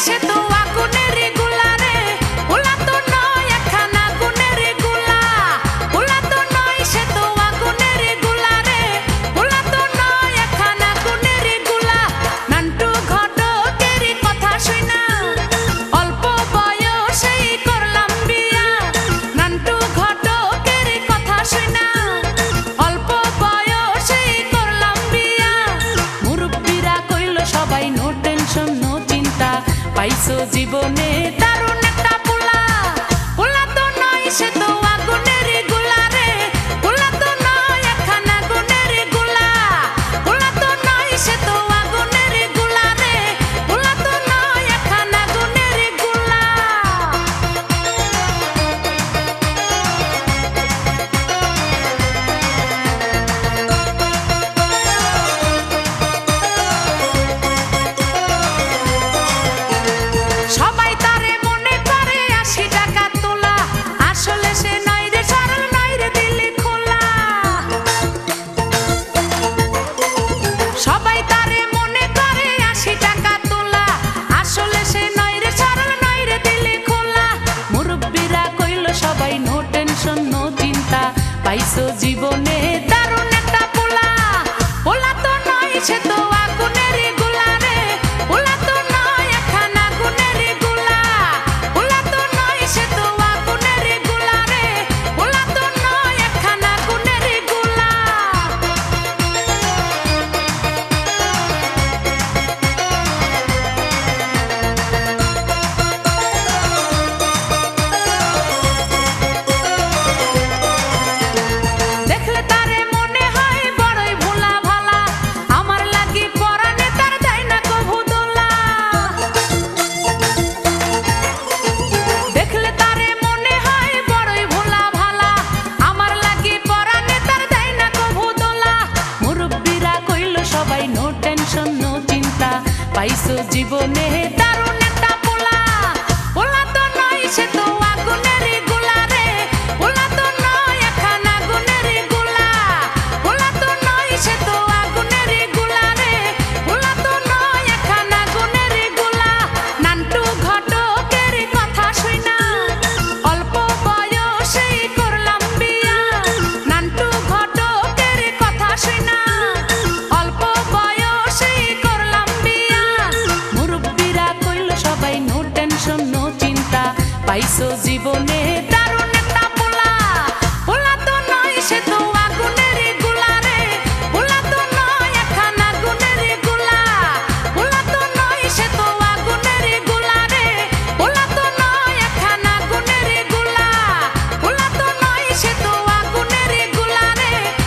সে তো আগুনের গোলা রে, গোলা তো নয় একখানা গুণের গোলা। গোলা তো নয় সে তো আগুনের গোলা রে, গোলা তো নয় একখানা গুণের গোলা। নান্টু ঘটকের কথা শুনা অল্প বয়সেই করলাম বিয়া। নান্টু ঘটকের কথা শুনা অল্প বয়সেই করলাম বিয়া। মুরব্বিরা কইল সবাই নো টেনশন নো চিন্তা, পাইছো জীবনে দারুণ একটা পোলা। পোলা তো নয় সে তো আগুনের গোলা রে, পোলা তো নয় একখানা গুণের গোলা। পোলা তো নয় সে তো আগুনের গোলা রে, পোলা তো নয় একখানা গুণের গোলা। সবাই তারে মনে করে ৮০ টাকা তোলা, আসলে সে নয় রে সরল নয় রে দিলে খোলা। সবাই তারে মনে করে ৮০ টাকা তোলা, আসলে সে নয় রে সরল নয় রে দিলে খোলা। মুরব্বিরা কইল সবাই নো টেনশন নো চিন্তা, পাইছো জীবনে দারুণ একটা পোলা। পোলা তো নয় সে তো আগুনের গোলা রে, পোলা তো নয় একখানা গুণের গোলা। পোলা তো নয় সে তো আগুনের গোলা রে, পোলা তো নয় একখানা গুণের গোলা। দেখলে তারে মনে হয় বড়ই ভোলা ভালা, আমার লাগি পরানে তার দেয় না কভু দোলা। দেখলে তারে মনে হয় বড়ই ভোলা ভালা, আমার লাগি পরানে তার দেয় না কভু দোলা। মুরব্বিরা কইল সবাই নো টেনশন নো চিন্তা, পাইছো জীবনে দারুণ একটা পোলা। পোলা তো নয় সে তো আগুনের গোলা রে, পোলা তো নয় একখানা গুণের গোলা। পোলা তো নয় সে তো আগুনের গোলা রে, পোলা তো নয় একখানা গুণের গোলা। নান্টু ঘটকের কথা শুনা অল্প বয়সেই করলাম বিয়া। নান্টু ঘটকের কথা শুনা অল্প বয়সেই করলাম বিয়া। মুরব্বিরা কইল সবাই নো টেনশন নো চিন্তা, পাইছো জীবনে